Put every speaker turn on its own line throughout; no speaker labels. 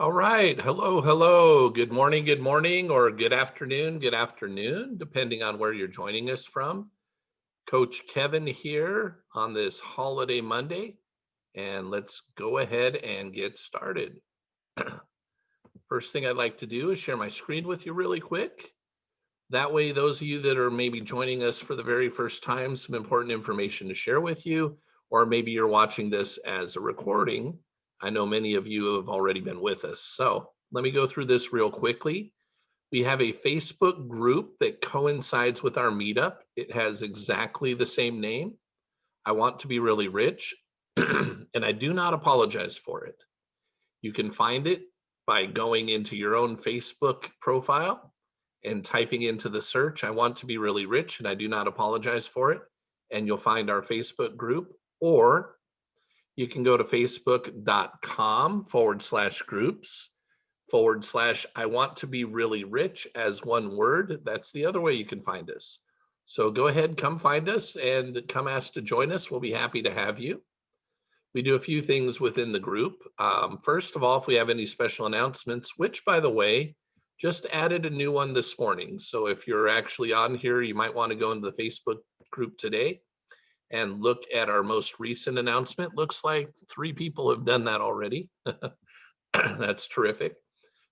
All right. Hello, hello. Good morning, or good afternoon, depending on where you're joining us from. Coach Kevin here on this holiday Monday, and let's go ahead and get started. First thing I'd like to do is share my screen with you really quick. That way, those of you that are maybe joining us for the very first time, some important information to share with you, or maybe you're watching this as a recording. I know many of you have already been with us. So let me go through this real quickly. We have a Facebook group that coincides with our meetup. It has exactly the same name. I want to be really rich, and I do not apologize for it. You can find it by going into your own Facebook profile and typing into the search, I want to be really rich and I do not apologize for it. And you'll find our Facebook group, or you can go to facebook.com/groups/ I want to be really rich as one word. That's the other way you can find us. So go ahead, come find us and come ask to join us. We'll be happy to have you. We do a few things within the group. First of all, if we have any special announcements, which by the way, just added a new one this morning. So if you're actually on here, you might want to go into the Facebook group today and look at our most recent announcement. Looks like 3 people have done that already. That's terrific.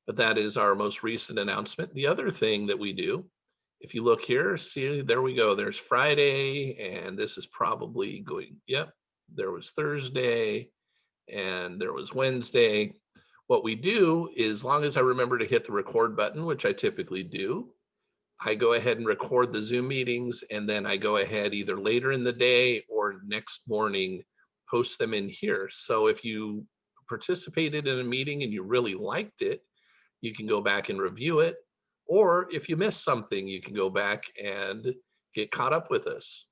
But that is our most recent announcement. The other thing that we do, if you look here, see, there we go. There's Friday, and this is probably going, yep, there was Thursday, and there was Wednesday. What we do is, as long as I remember to hit the record button, which I typically do, I go ahead and record the Zoom meetings, and then I go ahead either later in the day or next morning, post them in here. So if you participated in a meeting and you really liked it, you can go back and review it. Or if you missed something, you can go back and get caught up with us.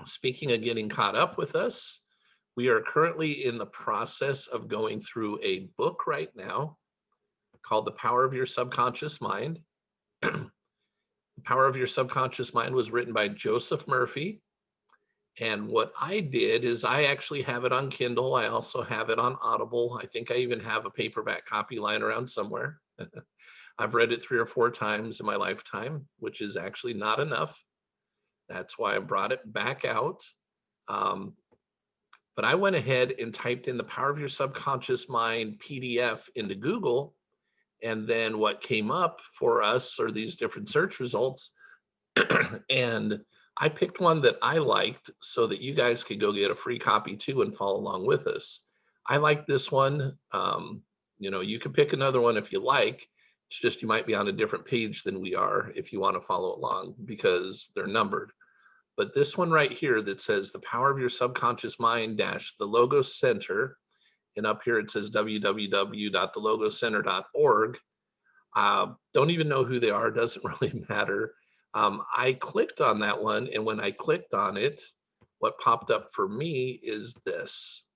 Speaking of getting caught up with us, we are currently in the process of going through a book right now called The Power of Your Subconscious Mind. The Power of Your Subconscious Mind was written by Joseph Murphy. And what I did is I actually have it on Kindle. I also have it on Audible. I think I even have a paperback copy lying around somewhere. I've read it 3 or 4 times in my lifetime, which is actually not enough. That's why I brought it back out. But I went ahead and typed in The Power of Your Subconscious Mind PDF into Google. And then what came up for us are these different search results. And I picked one that I liked so that you guys could go get a free copy too and follow along with us. I like this one. You can pick another one if you like. It's just you might be on a different page than we are if you want to follow along because they're numbered. But this one right here that says The Power of Your Subconscious Mind dash the Logos Center, and up here it says www.thelogoscenter.org. Don't even know who they are, doesn't really matter. I clicked on that one, and when I clicked on it, what popped up for me is this.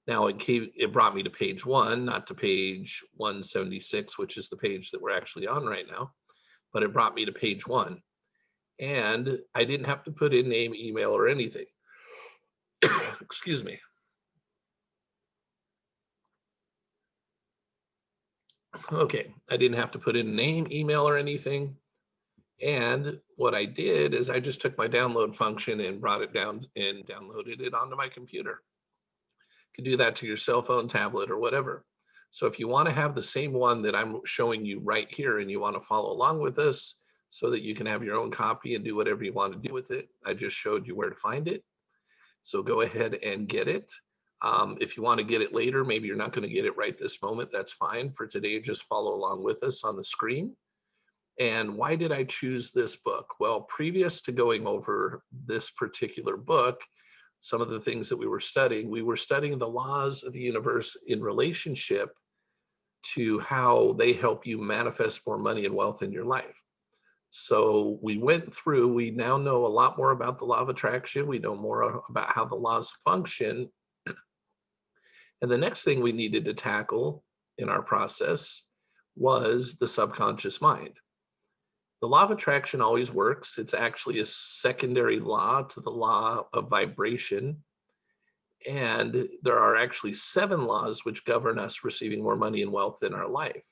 Now it brought me to page 1, not to page 176, which is the page that we're actually on right now, but it brought me to page 1. And I didn't have to put in name, email, or anything. Excuse me. Okay, I didn't have to put in name, email, or anything. And what I did is I just took my download function and brought it down and downloaded it onto my computer. You can do that to your cell phone, tablet, or whatever. So if you want to have the same one that I'm showing you right here and you want to follow along with us so that you can have your own copy and do whatever you want to do with it, I just showed you where to find it. So go ahead and get it. If you want to get it later, maybe you're not going to get it right this moment, that's fine. For today, just follow along with us on the screen. And why did I choose this book? Well, previous to going over this particular book, some of the things that we were studying the laws of the universe in relationship to how they help you manifest more money and wealth in your life. So we now know a lot more about the law of attraction. We know more about how the laws function. And the next thing we needed to tackle in our process was the subconscious mind. The law of attraction always works. It's actually a secondary law to the law of vibration. And there are actually 7 laws which govern us receiving more money and wealth in our life.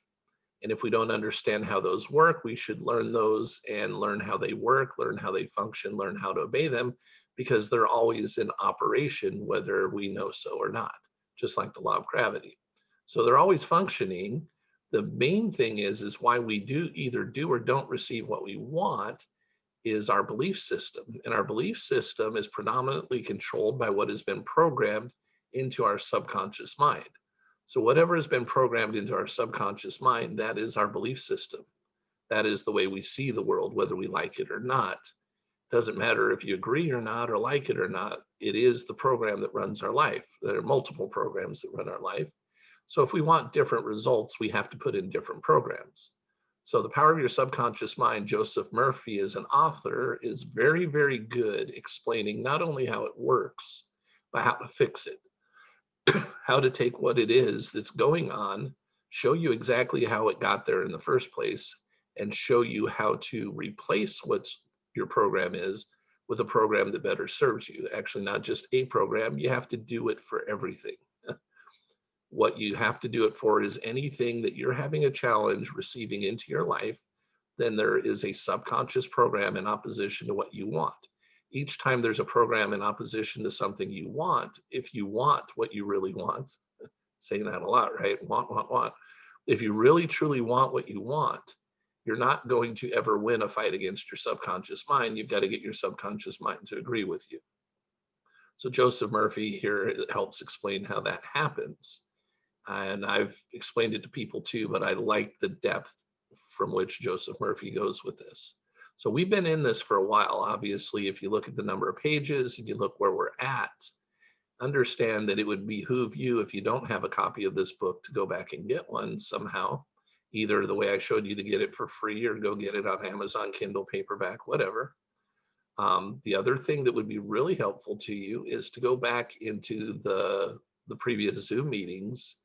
And if we don't understand how those work, we should learn those and learn how they work, learn how they function, learn how to obey them, because they're always in operation, whether we know so or not, just like the law of gravity. So they're always functioning. The main thing is why we either do or don't receive what we want is our belief system. And our belief system is predominantly controlled by what has been programmed into our subconscious mind. So whatever has been programmed into our subconscious mind, that is our belief system. That is the way we see the world, whether we like it or not. Doesn't matter if you agree or not, or like it or not, it is the program that runs our life. There are multiple programs that run our life. So if we want different results, we have to put in different programs. So The Power of Your Subconscious Mind, Joseph Murphy, as an author, is very, very good explaining not only how it works, but how to fix it. How to take what it is that's going on, show you exactly how it got there in the first place, and show you how to replace what's your program is with a program that better serves you. Actually, not just a program, you have to do it for everything. What you have to do it for is anything that you're having a challenge receiving into your life, then there is a subconscious program in opposition to what you want. Each time there's a program in opposition to something you want, if you want what you really want, saying that a lot, right? Want. If you really truly want what you want, you're not going to ever win a fight against your subconscious mind. You've got to get your subconscious mind to agree with you. So Joseph Murphy here helps explain how that happens. And I've explained it to people too, but I like the depth from which Joseph Murphy goes with this. So we've been in this for a while. Obviously, if you look at the number of pages and you look where we're at, understand that it would behoove you, if you don't have a copy of this book, to go back and get one somehow, either the way I showed you to get it for free, or go get it on Amazon, Kindle, paperback, whatever. The other thing that would be really helpful to you is to go back into the previous Zoom meetings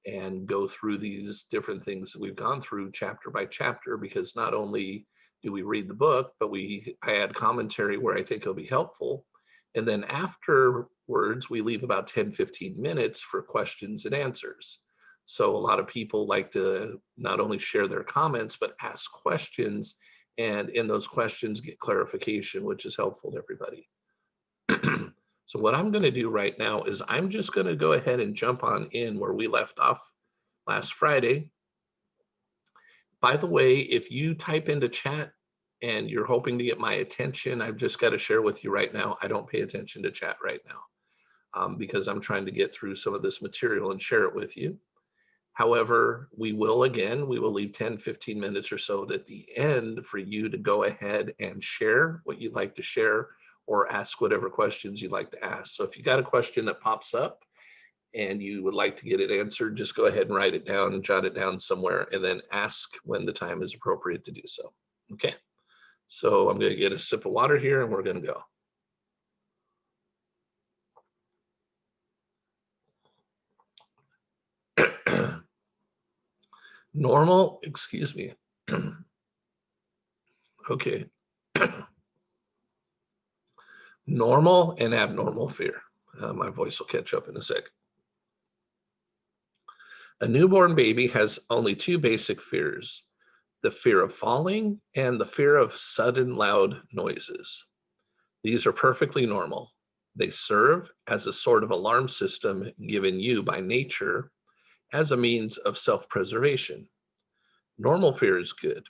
and go through these different things that we've gone through chapter by chapter, because not only do we read the book, but I add commentary where I think it'll be helpful. And then afterwards, we leave about 10-15 minutes for questions and answers. So a lot of people like to not only share their comments, but ask questions, and in those questions get clarification, which is helpful to everybody. So what I'm going to do right now is I'm just going to go ahead and jump on in where we left off last Friday. By the way, if you type into chat and you're hoping to get my attention, I've just got to share with you right now, I don't pay attention to chat right now because I'm trying to get through some of this material and share it with you. However, we will leave 10-15 minutes or so at the end for you to go ahead and share what you'd like to share, or ask whatever questions you'd like to ask. So if you got a question that pops up and you would like to get it answered, just go ahead and write it down and jot it down somewhere, and then ask when the time is appropriate to do so. Okay, so I'm going to get a sip of water here and we're going to go. Normal, excuse me. Okay. Normal and abnormal fear. My voice will catch up in a sec. A newborn baby has only 2 basic fears: the fear of falling and the fear of sudden loud noises. These are perfectly normal. They serve as a sort of alarm system given you by nature as a means of self-preservation. Normal fear is good.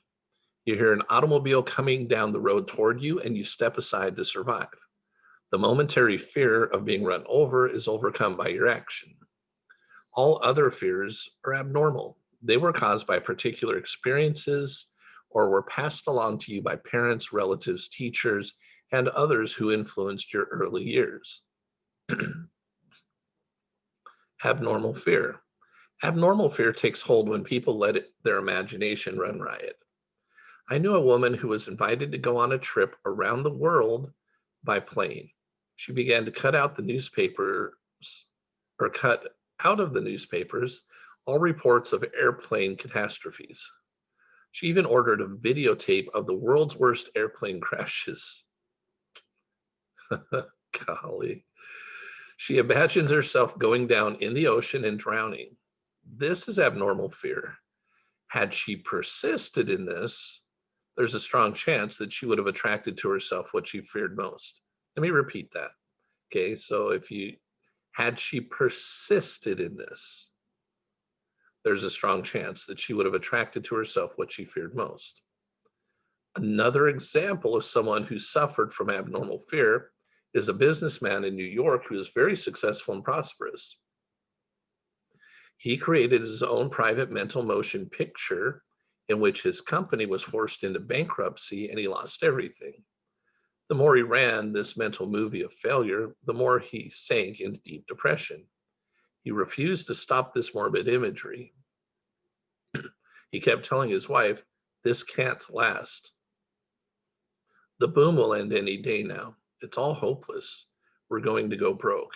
You hear an automobile coming down the road toward you and you step aside to survive. The momentary fear of being run over is overcome by your action. All other fears are abnormal. They were caused by particular experiences or were passed along to you by parents, relatives, teachers, and others who influenced your early years. Abnormal fear. Abnormal fear takes hold when people let their imagination run riot. I knew a woman who was invited to go on a trip around the world by plane. She began to cut out of the newspapers all reports of airplane catastrophes. She even ordered a videotape of the world's worst airplane crashes. Golly. She imagines herself going down in the ocean and drowning. This is abnormal fear. Had she persisted in this, there's a strong chance that she would have attracted to herself what she feared most. Let me repeat that. Okay, so had she persisted in this, there's a strong chance that she would have attracted to herself what she feared most. Another example of someone who suffered from abnormal fear is a businessman in New York who is very successful and prosperous. He created his own private mental motion picture in which his company was forced into bankruptcy and he lost everything. The more he ran this mental movie of failure, the more he sank into deep depression. He refused to stop this morbid imagery. He kept telling his wife, "This can't last. The boom will end any day now. It's all hopeless. We're going to go broke."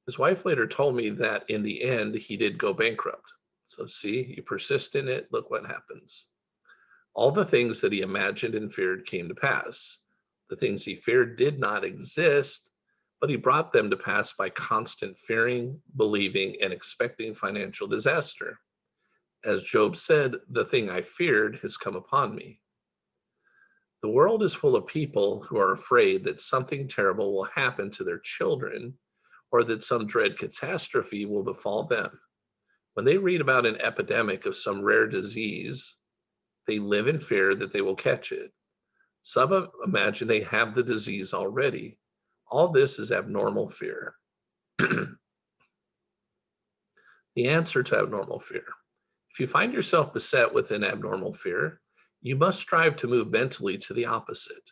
His wife later told me that in the end, he did go bankrupt. So see, you persist in it, look what happens. All the things that he imagined and feared came to pass. The things he feared did not exist, but he brought them to pass by constant fearing, believing, and expecting financial disaster. As Job said, "The thing I feared has come upon me." The world is full of people who are afraid that something terrible will happen to their children or that some dread catastrophe will befall them. When they read about an epidemic of some rare disease, they live in fear that they will catch it. Some imagine they have the disease already. All this is abnormal fear. The answer to abnormal fear. If you find yourself beset with an abnormal fear, you must strive to move mentally to the opposite.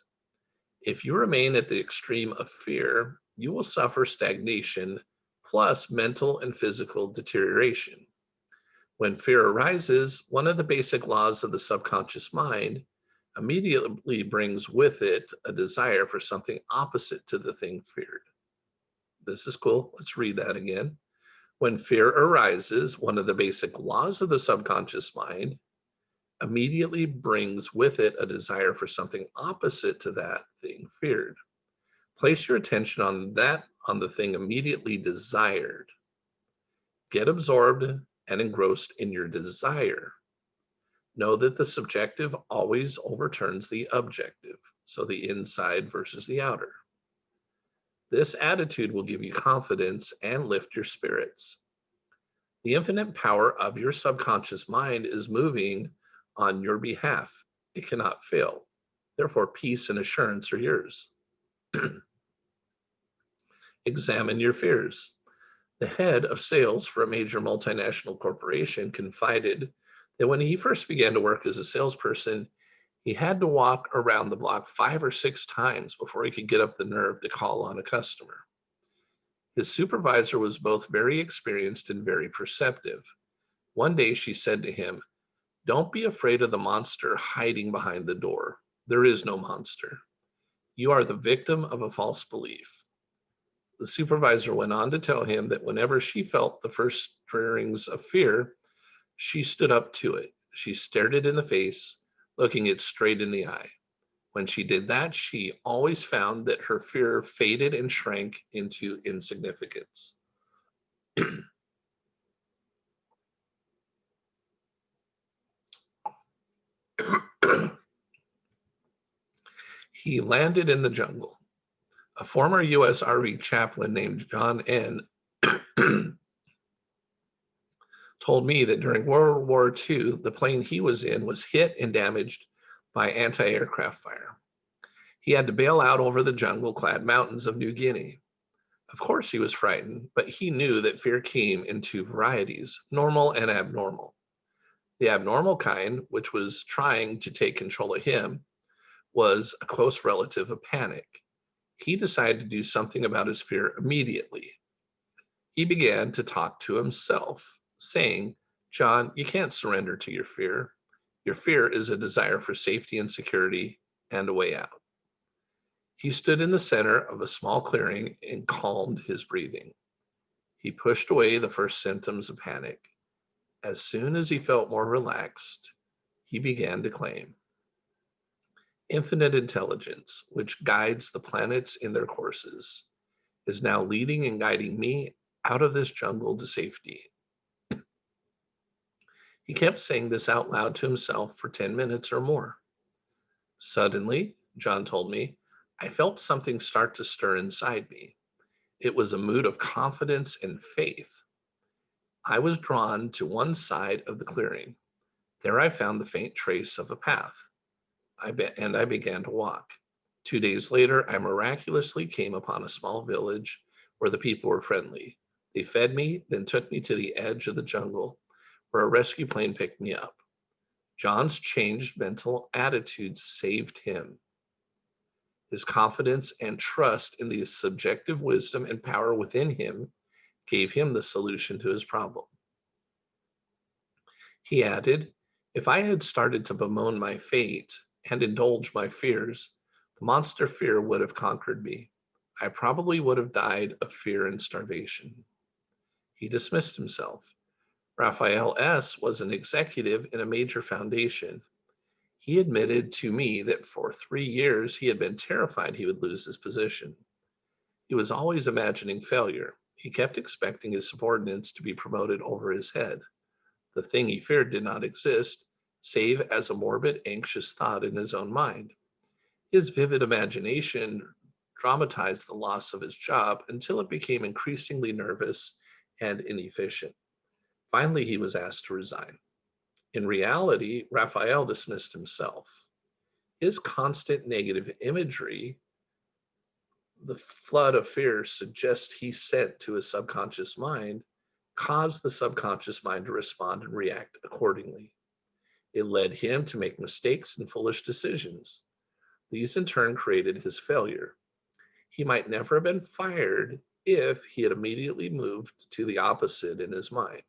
If you remain at the extreme of fear, you will suffer stagnation plus mental and physical deterioration. When fear arises, one of the basic laws of the subconscious mind immediately brings with it a desire for something opposite to the thing feared. This is cool. Let's read that again. When fear arises, one of the basic laws of the subconscious mind immediately brings with it a desire for something opposite to that thing feared. Place your attention on the thing immediately desired. Get absorbed and engrossed in your desire. Know that the subjective always overturns the objective, so the inside versus the outer. This attitude will give you confidence and lift your spirits. The infinite power of your subconscious mind is moving on your behalf. It cannot fail. Therefore, peace and assurance are yours. Examine your fears. The head of sales for a major multinational corporation confided that when he first began to work as a salesperson, he had to walk around the block 5 or 6 times before he could get up the nerve to call on a customer. His supervisor was both very experienced and very perceptive. One day she said to him, "Don't be afraid of the monster hiding behind the door. There is no monster. You are the victim of a false belief." The supervisor went on to tell him that whenever she felt the first stirrings of fear, she stood up to it. She stared it in the face, looking it straight in the eye. When she did that, she always found that her fear faded and shrank into insignificance. He landed in the jungle. A former U.S. Army chaplain named John N. told me that during World War II, the plane he was in was hit and damaged by anti-aircraft fire. He had to bail out over the jungle-clad mountains of New Guinea. Of course he was frightened, but he knew that fear came in 2 varieties, normal and abnormal. The abnormal kind, which was trying to take control of him, was a close relative of panic. He decided to do something about his fear immediately. He began to talk to himself, saying, "John, you can't surrender to your fear. Your fear is a desire for safety and security and a way out." He stood in the center of a small clearing and calmed his breathing. He pushed away the first symptoms of panic. As soon as he felt more relaxed, he began to claim, "Infinite intelligence, which guides the planets in their courses, is now leading and guiding me out of this jungle to safety. He kept saying this out loud to himself for 10 minutes or more. Suddenly, John told me, I felt something start to stir inside me. It was a mood of confidence and faith. I was drawn to one side of the clearing. There I found the faint trace of a path. And I began to walk. 2 days later, I miraculously came upon a small village where the people were friendly. They fed me, then took me to the edge of the jungle where a rescue plane picked me up. John's changed mental attitude saved him. His confidence and trust in the subjective wisdom and power within him gave him the solution to his problem. He added, if I had started to bemoan my fate and indulge my fears, the monster fear would have conquered me. I probably would have died of fear and starvation. He dismissed himself. Raphael S. was an executive in a major foundation. He admitted to me that for 3 years he had been terrified he would lose his position. He was always imagining failure. He kept expecting his subordinates to be promoted over his head. The thing he feared did not exist, save as a morbid, anxious thought in his own mind. His vivid imagination dramatized the loss of his job until it became increasingly nervous and inefficient. Finally, he was asked to resign. In reality, Raphael dismissed himself. His constant negative imagery, the flood of fear suggests he sent to his subconscious mind, caused the subconscious mind to respond and react accordingly. It led him to make mistakes and foolish decisions. These in turn created his failure. He might never have been fired if he had immediately moved to the opposite in his mind.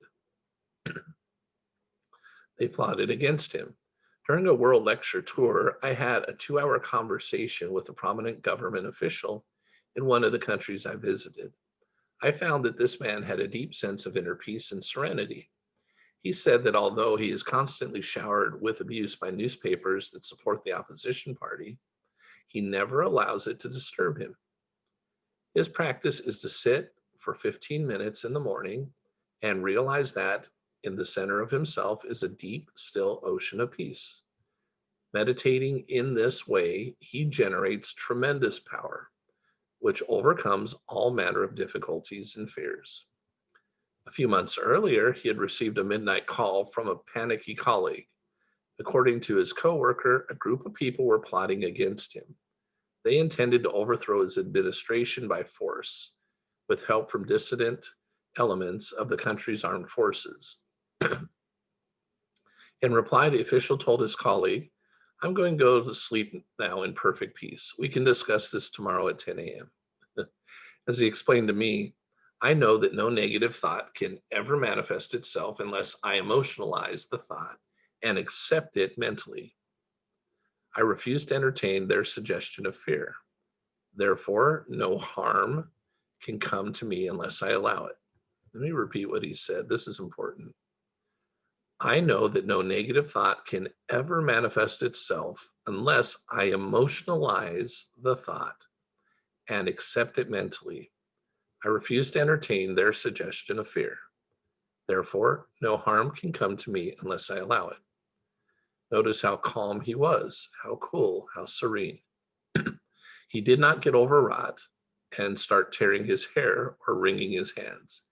They plotted against him. During a world lecture tour, I had a 2-hour conversation with a prominent government official in one of the countries I visited. I found that this man had a deep sense of inner peace and serenity. He said that although he is constantly showered with abuse by newspapers that support the opposition party, he never allows it to disturb him. His practice is to sit for 15 minutes in the morning and realize that in the center of himself is a deep, still ocean of peace. Meditating in this way, he generates tremendous power, which overcomes all manner of difficulties and fears. A few months earlier, he had received a midnight call from a panicky colleague. According to his coworker, a group of people were plotting against him. They intended to overthrow his administration by force, with help from dissident elements of the country's armed forces. In reply, the official told his colleague, I'm going to go to sleep now in perfect peace. We can discuss this tomorrow at 10 a.m. As he explained to me, I know that no negative thought can ever manifest itself unless I emotionalize the thought and accept it mentally. I refuse to entertain their suggestion of fear. Therefore, no harm can come to me unless I allow it. Let me repeat what he said. This is important. I know that no negative thought can ever manifest itself unless I emotionalize the thought and accept it mentally. I refuse to entertain their suggestion of fear. Therefore, no harm can come to me unless I allow it. Notice how calm he was, how cool, how serene. He did not get overwrought and start tearing his hair or wringing his hands.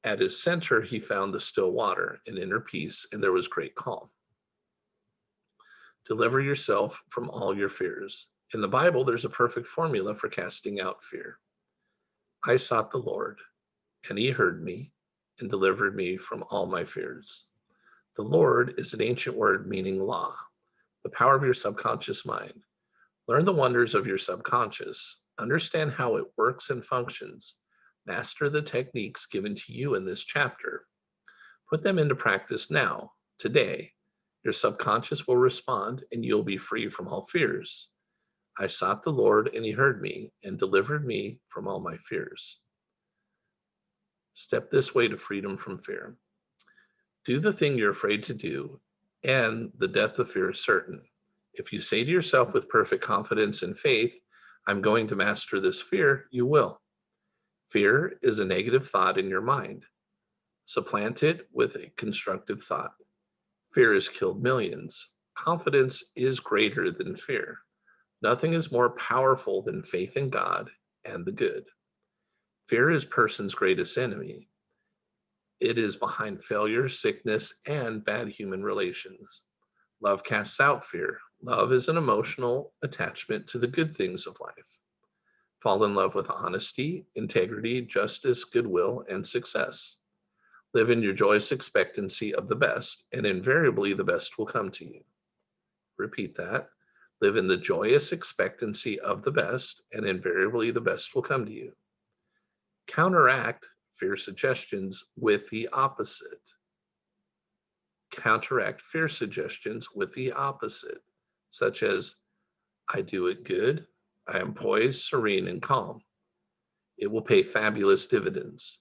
At his center, he found the still water and inner peace, and there was great calm. Deliver yourself from all your fears. In the Bible, there's a perfect formula for casting out fear. I sought the Lord, and he heard me and delivered me from all my fears. The Lord is an ancient word meaning law, the power of your subconscious mind. Learn the wonders of your subconscious. Understand how it works and functions. Master the techniques given to you in this chapter. Put them into practice now, today. Your subconscious will respond and you'll be free from all fears. I sought the Lord and he heard me and delivered me from all my fears. Step this way to freedom from fear. Do the thing you're afraid to do, and the death of fear is certain. If you say to yourself with perfect confidence and faith, I'm going to master this fear, you will. Fear is a negative thought in your mind. Supplant it with a constructive thought. Fear has killed millions. Confidence is greater than fear. Nothing is more powerful than faith in God and the good. Fear is person's greatest enemy. It is behind failure, sickness, and bad human relations. Love casts out fear. Love is an emotional attachment to the good things of life. Fall in love with honesty, integrity, justice, goodwill, and success. Live in your joyous expectancy of the best, and invariably the best will come to you. Repeat that. Live in the joyous expectancy of the best, and invariably the best will come to you. Counteract fear suggestions with the opposite. Counteract fear suggestions with the opposite, such as, I do it good, I am poised, serene, and calm. It will pay fabulous dividends.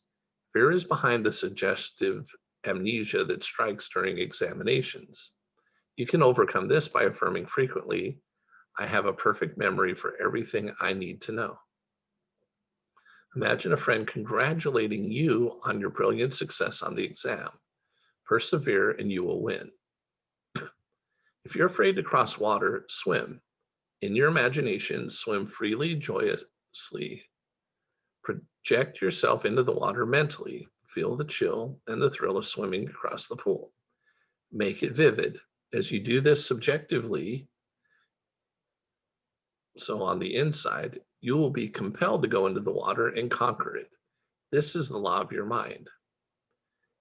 Fear is behind the suggestive amnesia that strikes during examinations. You can overcome this by affirming frequently, I have a perfect memory for everything I need to know. Imagine a friend congratulating you on your brilliant success on the exam. Persevere and you will win. If you're afraid to cross water, swim. In your imagination, swim freely, joyously. Project yourself into the water mentally. Feel the chill and the thrill of swimming across the pool. Make it vivid. As you do this subjectively, so on the inside, you will be compelled to go into the water and conquer it. This is the law of your mind.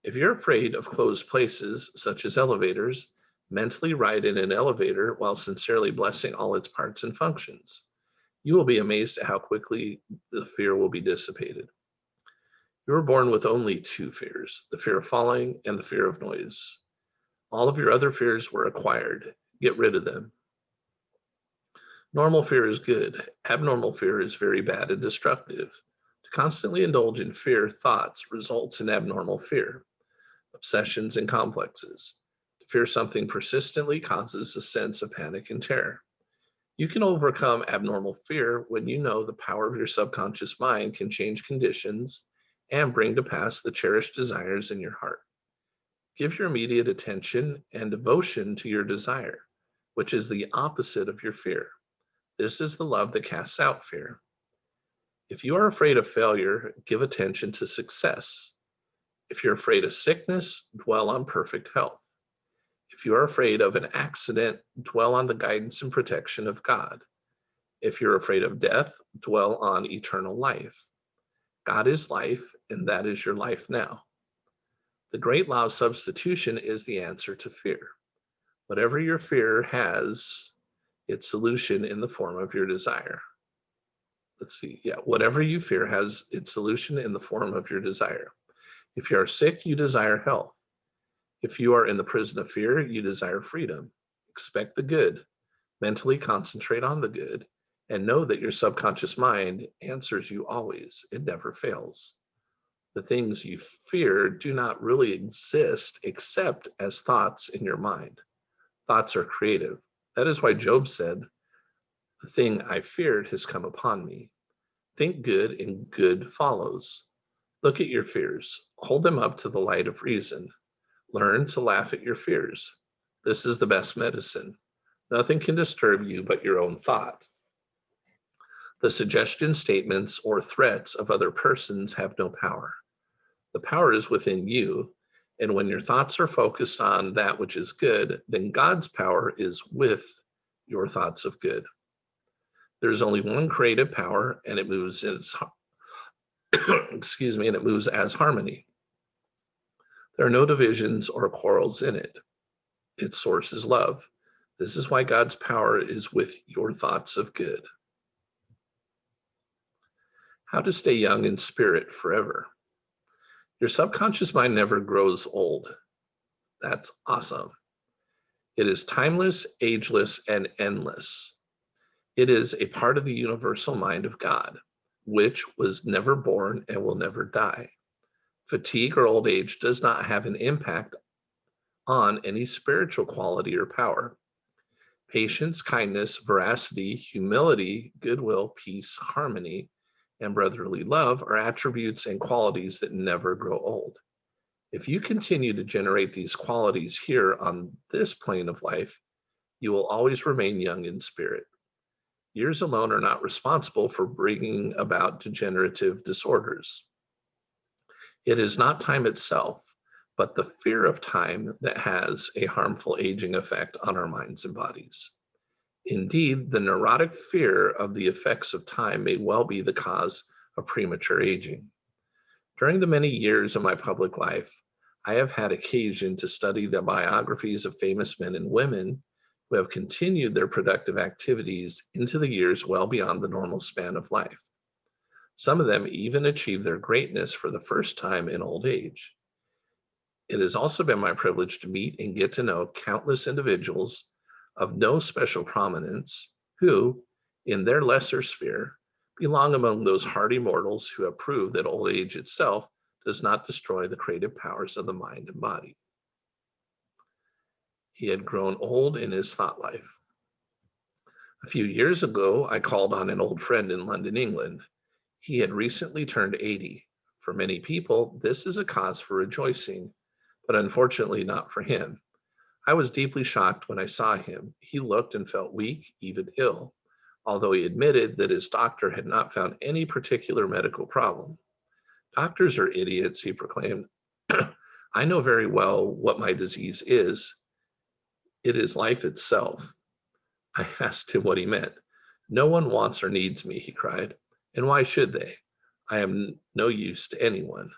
If you're afraid of closed places, such as elevators, mentally ride in an elevator while sincerely blessing all its parts and functions. You will be amazed at how quickly the fear will be dissipated. You were born with only two fears, the fear of falling and the fear of noise. All of your other fears were acquired. Get rid of them. Normal fear is good. Abnormal fear is very bad and destructive. To constantly indulge in fear thoughts results in abnormal fear, obsessions, and complexes. To fear something persistently causes a sense of panic and terror. You can overcome abnormal fear when you know the power of your subconscious mind can change conditions and bring to pass the cherished desires in your heart. Give your immediate attention and devotion to your desire, which is the opposite of your fear. This is the love that casts out fear. If you are afraid of failure, give attention to success. If you're afraid of sickness, dwell on perfect health. If you are afraid of an accident, dwell on the guidance and protection of God. If you're afraid of death, dwell on eternal life. God is life, and that is your life now. The great law of substitution is the answer to fear. Whatever your fear has its solution in the form of your desire. Whatever you fear has its solution in the form of your desire. If you are sick, you desire health. If you are in the prison of fear, you desire freedom. Expect the good. Mentally concentrate on the good, and know that your subconscious mind answers you always. It never fails. The things you fear do not really exist except as thoughts in your mind. Thoughts are creative. That is why Job said, the thing I feared has come upon me. Think good and good follows. Look at your fears. Hold them up to the light of reason. Learn to laugh at your fears. This is the best medicine. Nothing can disturb you but your own thought. The suggestion statements or threats of other persons have no power. The power is within you, and when your thoughts are focused on that which is good, then God's power is with your thoughts of good. There's only one creative power, and it moves as and it moves as harmony. There are no divisions or quarrels in it. Its source is love. This is why God's power is with your thoughts of good. How to stay young in spirit forever. Your subconscious mind never grows old. That's awesome. It is timeless, ageless, and endless. It is a part of the universal mind of God, which was never born and will never die. Fatigue or old age does not have an impact on any spiritual quality or power. Patience, kindness, veracity, humility, goodwill, peace, harmony, and brotherly love are attributes and qualities that never grow old. If you continue to generate these qualities here on this plane of life, you will always remain young in spirit. Years alone are not responsible for bringing about degenerative disorders. It is not time itself, but the fear of time that has a harmful aging effect on our minds and bodies. Indeed, the neurotic fear of the effects of time may well be the cause of premature aging. During the many years of my public life, I have had occasion to study the biographies of famous men and women who have continued their productive activities into the years well beyond the normal span of life. Some of them even achieved their greatness for the first time in old age. It has also been my privilege to meet and get to know countless individuals of no special prominence who, in their lesser sphere, belong among those hardy mortals who have proved that old age itself does not destroy the creative powers of the mind and body. He had grown old in his thought life. A few years ago, I called on an old friend in London, England. He had recently turned 80. For many people, this is a cause for rejoicing, but unfortunately not for him. I was deeply shocked when I saw him. He looked and felt weak, even ill, although he admitted that his doctor had not found any particular medical problem. Doctors are idiots, he proclaimed. I know very well what my disease is. It is life itself. I asked him what he meant. No one wants or needs me, he cried. And why should they? I am no use to anyone.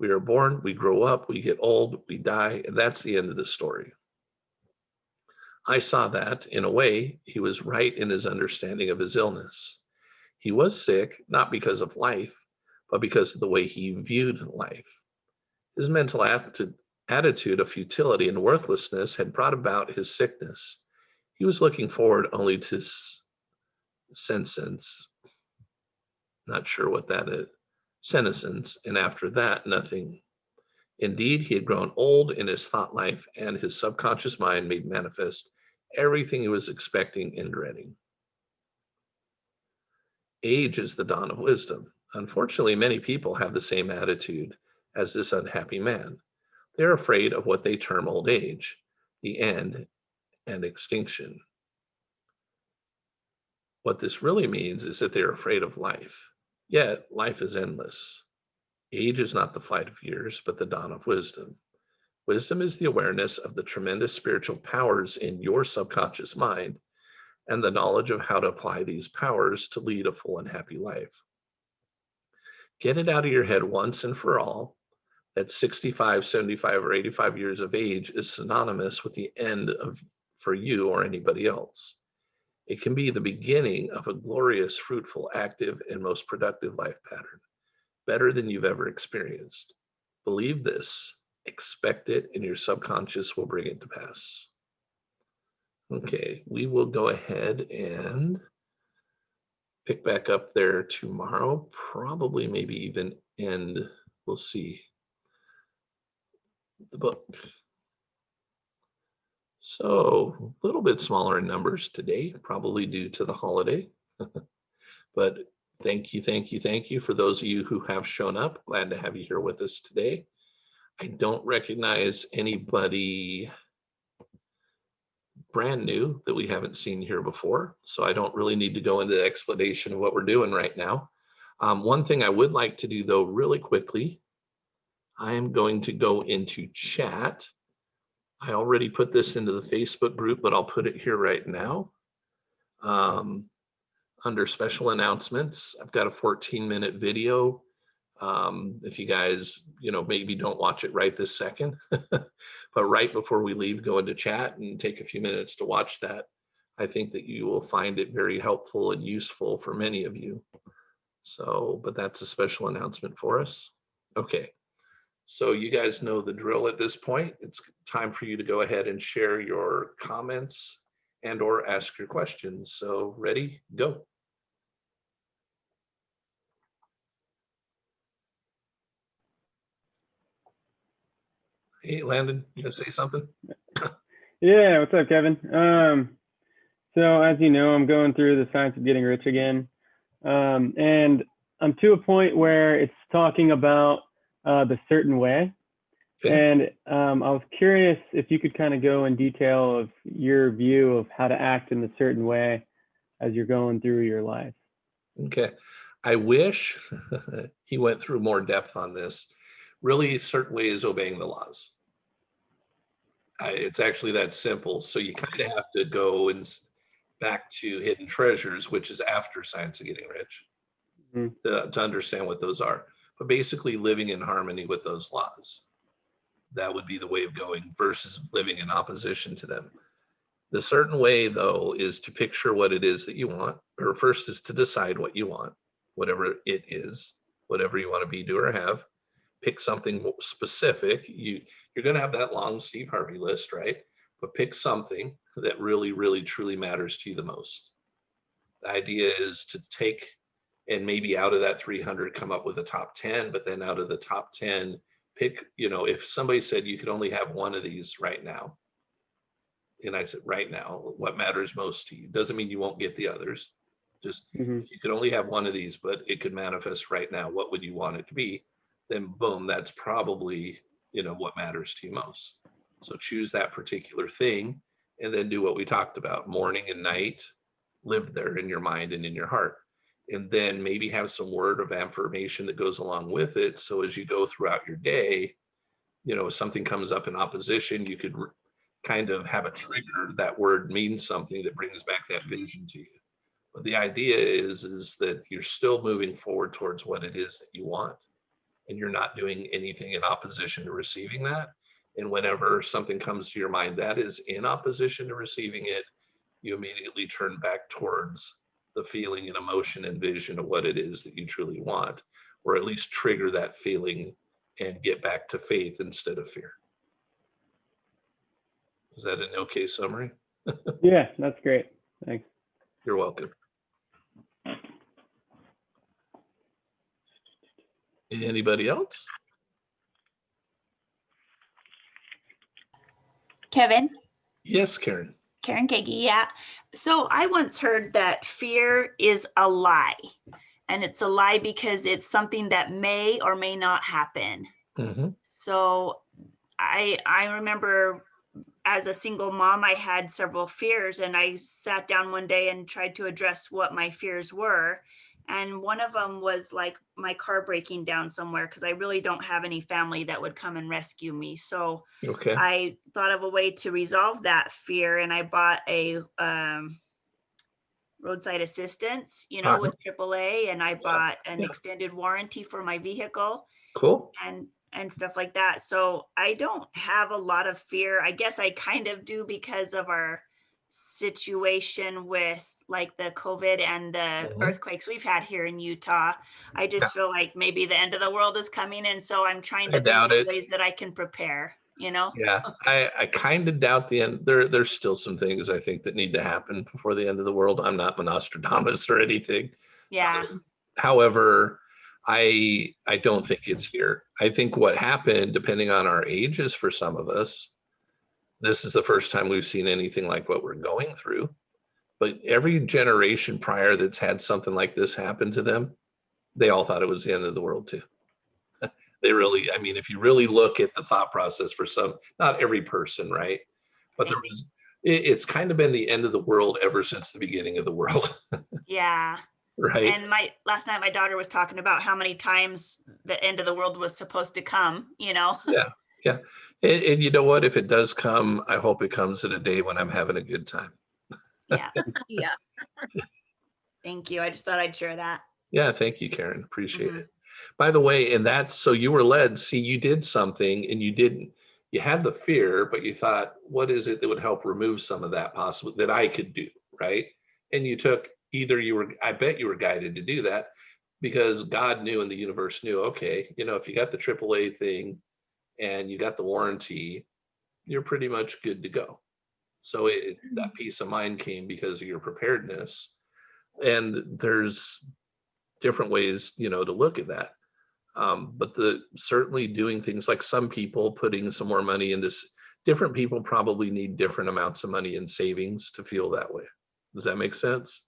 We are born, we grow up, we get old, we die, and that's the end of the story. I saw that, in a way, he was right in his understanding of his illness. He was sick, not because of life, but because of the way he viewed life. His mental attitude of futility and worthlessness had brought about his sickness. He was looking forward only to senescence. Not sure what that is. Senescence, and after that, nothing. Indeed, he had grown old in his thought life, and his subconscious mind made manifest everything he was expecting and dreading. Age is the dawn of wisdom. Unfortunately, many people have the same attitude as this unhappy man. They're afraid of what they term old age, the end, and extinction. What this really means is that they're afraid of life. Yet, life is endless. Age is not the flight of years, but the dawn of wisdom. Wisdom is the awareness of the tremendous spiritual powers in your subconscious mind and the knowledge of how to apply these powers to lead a full and happy life. Get it out of your head once and for all that 65, 75, or 85 years of age is synonymous with the end of for you or anybody else. It can be the beginning of a glorious, fruitful, active, and most productive life pattern, better than you've ever experienced. Believe this, expect it, and your subconscious will bring it to pass. Okay, we will go ahead and pick back up there tomorrow, probably maybe even end, we'll see, the book. So a little bit smaller in numbers today, probably due to the holiday. But thank you for those of you who have shown up. Glad to have you here with us today. I don't recognize anybody brand new that we haven't seen here before, so I don't really need to go into the explanation of what we're doing right now. One thing I would like to do though really quickly, I am going to go into chat. I already put this into the Facebook group, but I'll put it here right now. Under special announcements, I've got a 14-minute video. If you guys, maybe don't watch it right this second, but right before we leave, go into chat and take a few minutes to watch that. I think that you will find it very helpful and useful for many of you. So, but that's a special announcement for us. Okay. So you guys know the drill at this point. It's time for you to go ahead and share your comments and or ask your questions. So ready, go. Hey, Landon, you gonna say something?
Yeah, what's up, Kevin? So as you know, I'm going through the Science of Getting Rich again. And I'm to a point where it's talking about the certain way.
Okay.
And I was curious if you could kind of go in detail of your view of how to act in the certain way as you're going through your life.
Okay. I wish he went through more depth on this. Really, certain way is obeying the laws. It's actually that simple. So you kind of have to go and back to Hidden Treasures, which is after Science of Getting Rich,
Mhm.
to understand what those are. But basically living in harmony with those laws. That would be the way of going versus living in opposition to them. The certain way, though, is to picture what it is that you want, or first is to decide what you want, whatever it is, whatever you want to be, do, or have. Pick something specific. You're going to have that long Steve Harvey list, right? But pick something that really, really, truly matters to you the most. The idea is to take, and maybe out of that 300, come up with a top 10, but then out of the top 10, pick, if somebody said you could only have one of these right now, and I said, right now, what matters most to you? Doesn't mean you won't get the others. Just
Mhm.
if you could only have one of these, but it could manifest right now, what would you want it to be? Then boom, that's probably, what matters to you most. So choose that particular thing and then do what we talked about, morning and night, live there in your mind and in your heart. And then maybe have some word of affirmation that goes along with it. So as you go throughout your day, if something comes up in opposition, you could kind of have a trigger. That word means something that brings back that vision to you. But the idea is that you're still moving forward towards what it is that you want, and you're not doing anything in opposition to receiving that. And whenever something comes to your mind that is in opposition to receiving it, you immediately turn back towards the feeling and emotion and vision of what it is that you truly want, or at least trigger that feeling and get back to faith instead of fear. Is that an okay summary?
Yeah, that's great. Thanks.
You're welcome. Anybody else?
Kevin?
Yes, Karen.
Karen Kagi, yeah. So I once heard that fear is a lie. And it's a lie because it's something that may or may not happen.
Mm-hmm.
So I remember as a single mom, I had several fears, and I sat down one day and tried to address what my fears were. And one of them was like my car breaking down somewhere, because I really don't have any family that would come and rescue me. So
Okay.
I thought of a way to resolve that fear, and I bought a roadside assistance, with AAA, and I bought an extended warranty for my vehicle.
Cool.
And stuff like that. So I don't have a lot of fear. I guess I kind of do because of our situation with like the COVID and the earthquakes we've had here in Utah. I just feel like maybe the end of the world is coming. And so I'm trying to think of ways that I can prepare,
Yeah, I kind of doubt the end. There's still some things I think that need to happen before the end of the world. I'm not Nostradamus or anything.
Yeah.
However, I don't think it's fear. I think what happened, depending on our ages, for some of us, this is the first time we've seen anything like what we're going through. But every generation prior that's had something like this happen to them, they all thought it was the end of the world too. They really, I mean, if you really look at the thought process for some, not every person, right? But there was, it's kind of been the end of the world ever since the beginning of the world.
Yeah.
Right.
And last night my daughter was talking about how many times the end of the world was supposed to come,
Yeah. Yeah. And you know what? If it does come, I hope it comes at a day when I'm having a good time.
Yeah.
Yeah.
Thank you. I just thought I'd share that.
Yeah. Thank you, Karen. Appreciate it. By the way, and that's, so you were led, see, you did something and you had the fear, but you thought, what is it that would help remove some of that possibly that I could do? Right. And you took I bet you were guided to do that because God knew and the universe knew, okay, if you got the AAA thing and you got the warranty, you're pretty much good to go. So that peace of mind came because of your preparedness. And there's different ways, to look at that. But certainly doing things like some people putting some more money into different people probably need different amounts of money in savings to feel that way. Does that make sense?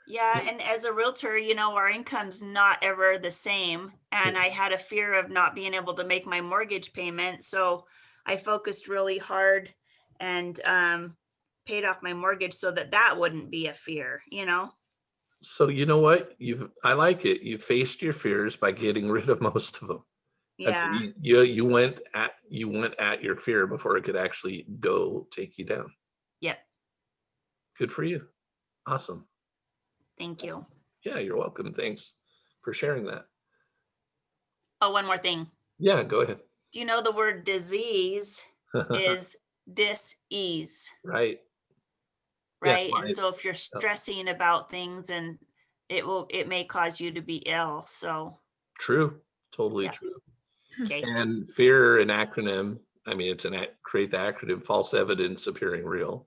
Yeah, and as a realtor, our income's not ever the same. And I had a fear of not being able to make my mortgage payment. So I focused really hard and paid off my mortgage so that that wouldn't be a fear.
So you know what? I like it. You faced your fears by getting rid of most of them. I
Yeah.
mean, you went at your fear before it could actually go take you down.
Yep.
Good for you. Awesome.
Thank
Awesome.
you.
Yeah, you're welcome. Thanks for sharing that.
Oh, one more thing.
Yeah, go ahead.
Do you know the word disease is dis-ease,
Right. Yeah.
right? And so if you're
uh,
stressing about things and it may cause you to be ill. So,
True. Totally
yeah.
true.
Okay.
And fear, an acronym. I mean, create the acronym false evidence appearing real.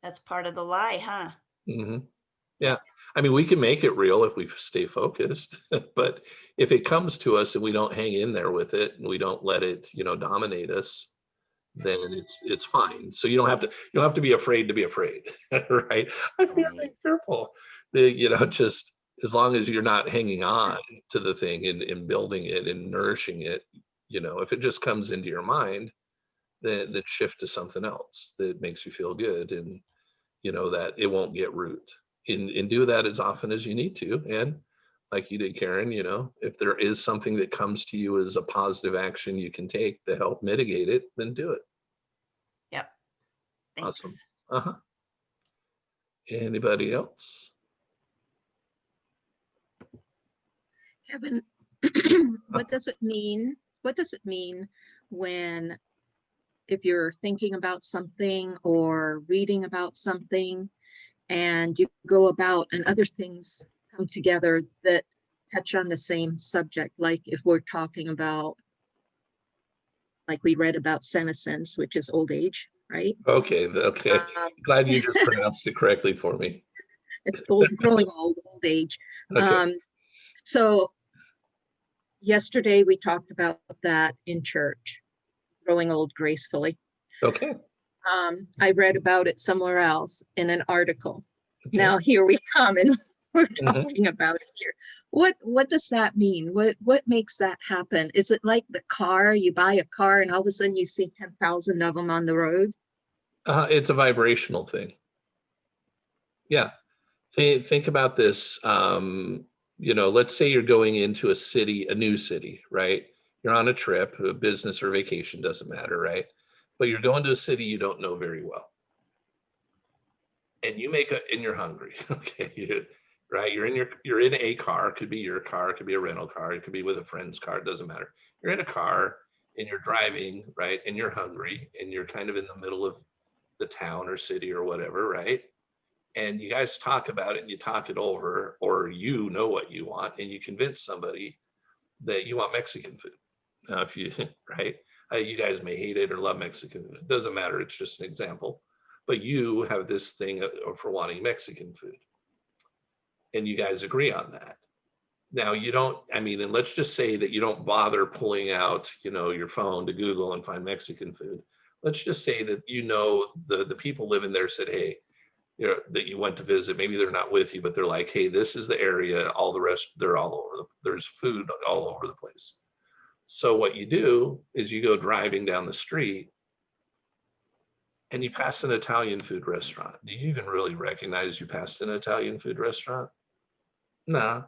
That's part of the lie, huh?
hmm
Yeah.
Yeah. I mean, we can make it real if we stay focused, but if it comes to us and we don't hang in there with it and we don't let it, dominate us, then it's fine. So you don't have to be afraid to be afraid, right? I feel
Right.
fearful. Just as long as you're not hanging on to the thing and building it and nourishing it, if it just comes into your mind, then shift to something else that makes you feel good, and that it won't get root. And do that as often as you need to. And like you did, Karen, if there is something that comes to you as a positive action you can take to help mitigate it, then do it.
Yep. Thanks.
Awesome. Uh-huh. Anybody else?
Kevin, what does it mean? What does it mean when, if you're thinking about something or reading about something and you go about and other things come together that touch on the same subject? Like if we're talking about, like we read about senescence, which is old age, right?
Okay.
Um,
Glad you just pronounced it correctly for me.
it's old, growing old age.
Okay.
So yesterday we talked about that in church, growing old gracefully.
Okay.
I read about it somewhere else in an article.
Okay.
Now here we come and we're
Mhm.
talking about it here. What does that mean? What makes that happen? Is it like the car? You buy a car and all of a sudden you see 10,000 of them on the road?
It's a vibrational thing. Yeah. Think about this. Let's say you're going into a new city, right? You're on a trip, a business or vacation, doesn't matter, right? But you're going to a city you don't know very well. And you're hungry. Okay. Right. You're in a car, could be your car, it could be a rental car, it could be with a friend's car, it doesn't matter. You're in a car and you're driving, right? And you're hungry and you're kind of in the middle of the town or city or whatever, right? And you guys talk about it and you talk it over, or you know what you want and you convince somebody that you want Mexican food. Now, if you, right, you guys may hate it or love Mexican food. It doesn't matter. It's just an example. But you have this thing for wanting Mexican food. And you guys agree on that. Now you don't, and let's just say that you don't bother pulling out, your phone to Google and find Mexican food. Let's just say that, the people living there said, hey, that you went to visit, maybe they're not with you, but they're like, hey, this is the area, all the rest, they're all over, there's food all over the place. So what you do is you go driving down the street and you pass an Italian food restaurant. Do you even really recognize you passed an Italian food restaurant? No.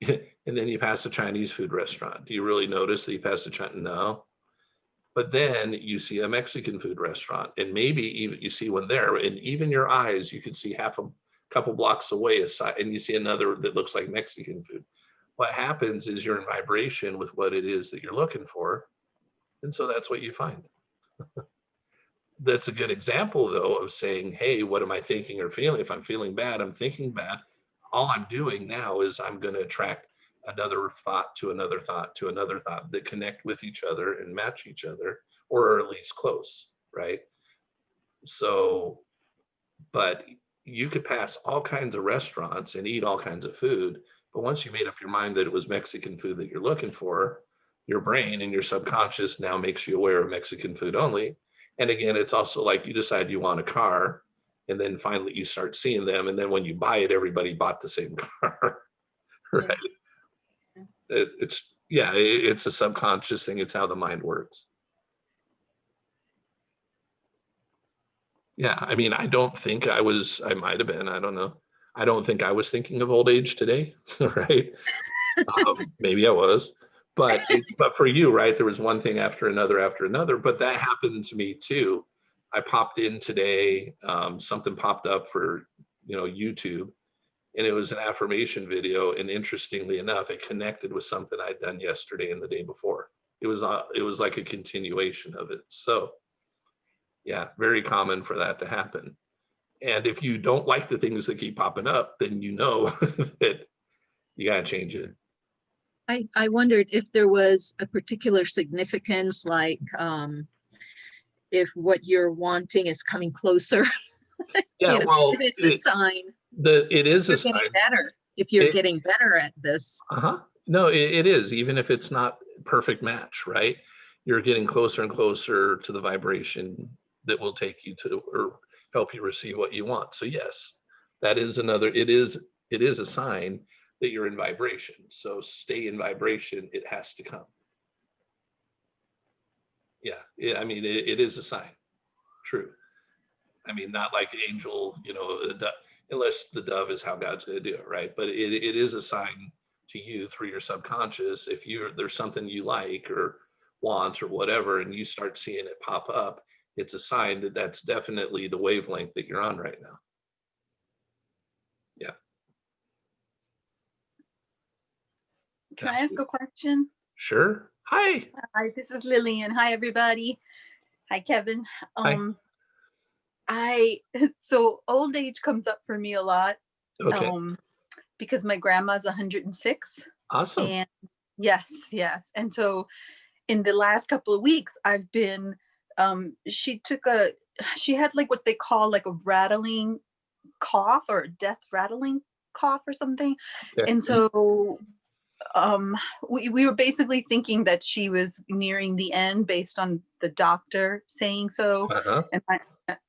And then you pass a Chinese food restaurant. Do you really notice that you passed a Chinese? No. But then you see a Mexican food restaurant, and maybe even you see one there, and even your eyes, you could see half a couple blocks away aside, and you see another that looks like Mexican food. What happens is you're in vibration with what it is that you're looking for. And so that's what you find. That's a good example, though, of saying, hey, what am I thinking or feeling? If I'm feeling bad, I'm thinking bad. All I'm doing now is I'm going to attract another thought to another thought to another thought that connect with each other and match each other, or at least close, right? So, but you could pass all kinds of restaurants and eat all kinds of food, but once you made up your mind that it was Mexican food that you're looking for, your brain and your subconscious now makes you aware of Mexican food only. And again, it's also like you decide you want a car And then finally you start seeing them. And then when you buy it, everybody bought the same car. Right. It's a subconscious thing. It's how the mind works. Yeah. I mean, I don't think I might have been, I don't know. I don't think I was thinking of old age today. Right. Maybe I was, but for you, right, there was one thing after another, but that happened to me too. I popped in today, something popped up for, YouTube, and it was an affirmation video. And interestingly enough, it connected with something I'd done yesterday and the day before. It was like a continuation of it. So yeah, very common for that to happen. And if you don't like the things that keep popping up, then that you gotta change it.
I wondered if there was a particular significance, like if what you're wanting is coming closer.
Yeah, well,
if it's a sign.
It is a
You're
sign.
getting better. If you're getting better at this.
No, it is, even if it's not perfect match, right? You're getting closer and closer to the vibration that will take you to, or help you receive what you want. So yes, that is it is a sign that you're in vibration. So stay in vibration, it has to come. Yeah, I mean, it is a sign. True. I mean, not like an angel, unless the dove is how God's going to do it, right? But it is a sign to you through your subconscious. If there's something you like or want or whatever, and you start seeing it pop up, it's a sign that that's definitely the wavelength that you're on right now. Yeah.
Can I ask a question?
Sure. Hi.
Hi, this is Lillian. Hi, everybody. Hi, Kevin. So old age comes up for me a lot.
Okay.
Because my grandma's 106.
Awesome.
And yes. And so in the last couple of weeks, I've been, she had like what they call like a rattling cough, or a death rattling cough or something.
Okay.
And so we were basically thinking that she was nearing the end based on the doctor saying so.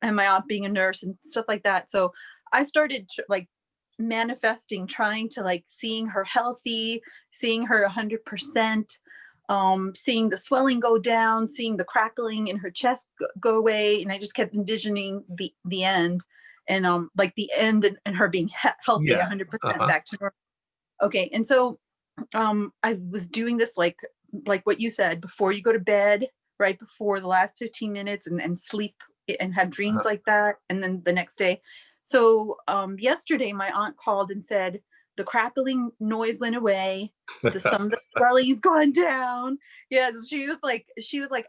And my aunt being a nurse and stuff like that. So I started like manifesting, trying to like seeing her healthy, seeing her 100%, seeing the swelling go down, seeing the crackling in her chest go away. And I just kept envisioning the end, and like the end and her being healthy, 100% back to normal. Okay. And so I was doing this like what you said, before you go to bed, right before the last 15 minutes, and sleep and have dreams like that, and then the next day. So yesterday my aunt called and said the crackling noise went away, the swelling's gone down. Yes, she was like,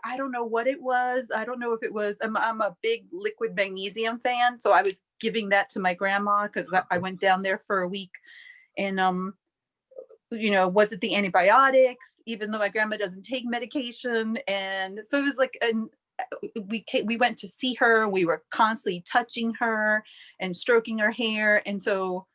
I don't know what it was. I don't know if it was, I'm a big liquid magnesium fan, so I was giving that to my grandma because I went down there for a week. And was it the antibiotics, even though my grandma doesn't take medication? And so it was like, we went to see her. We were constantly touching her and stroking her hair. And so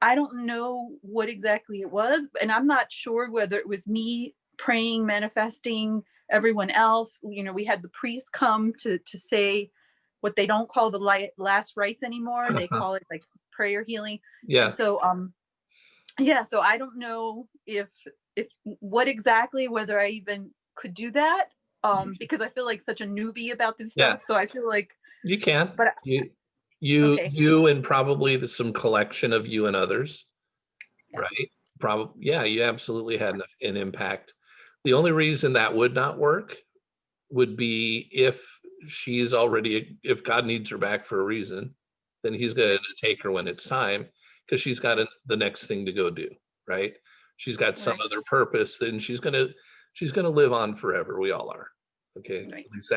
I don't know what exactly it was, and I'm not sure whether it was me praying, manifesting, everyone else. We had the priest come to say what they don't call the last rites anymore. They call it like prayer healing.
Yeah.
And so so I don't know if what exactly, whether I even could do that, because I feel like such a newbie about this stuff. So I feel like
you can,
but
you and probably some collection of you and others,
yes.
Right? Probably, yeah, you absolutely had an impact. The only reason that would not work would be if God needs her back for a reason, then he's going to take her when it's time, because she's got the next thing to go do, right? She's got some other purpose, then she's going to live on forever. We all are. Okay.
Right.
At least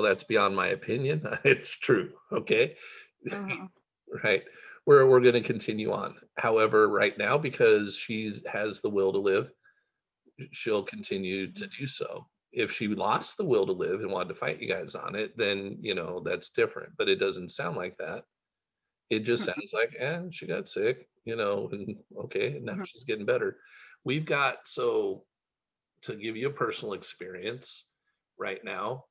that's beyond my opinion. It's true. Okay. Right. We're going to continue on. However, right now, because she has the will to live, she'll continue to do so. If she lost the will to live and wanted to fight you guys on it, then, that's different. But it doesn't sound like that. It just sounds like, she got sick, and okay, now she's getting better. We've got, so to give you a personal experience right now,